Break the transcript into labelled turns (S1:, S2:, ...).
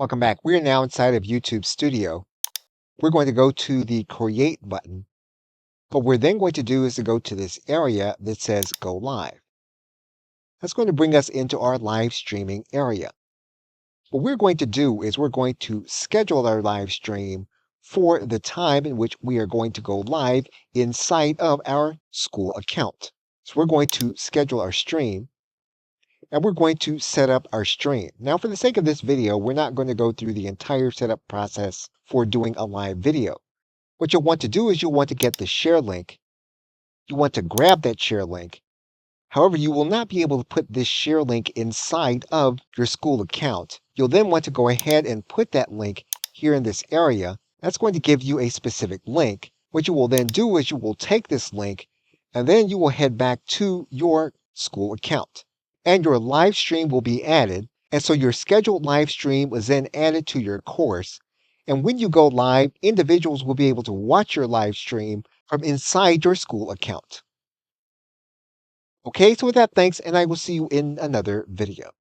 S1: Welcome back. We're now inside of YouTube Studio. We're going to go to the Create button. What we're then going to do is to go to this area that says Go Live. That's going to bring us into our live streaming area. What we're going to do is we're going to schedule our live stream for the time in which we are going to go live inside of our Skool account. So we're going to schedule our stream. And we're going to set up our stream. Now, for the sake of this video, we're not going to go through the entire setup process for doing a live video. What you'll want to do is you'll want to get the share link. You want to grab that share link. However, you will not be able to put this share link inside of your Skool account. You'll then want to go ahead and put that link here in this area. That's going to give you a specific link. What you will then do is you will take this link and then you will head back to your Skool account. And your live stream will be added. And so your scheduled live stream is then added to your course. And when you go live, individuals will be able to watch your live stream from inside your Skool account. Okay, so with that, thanks, and I will see you in another video.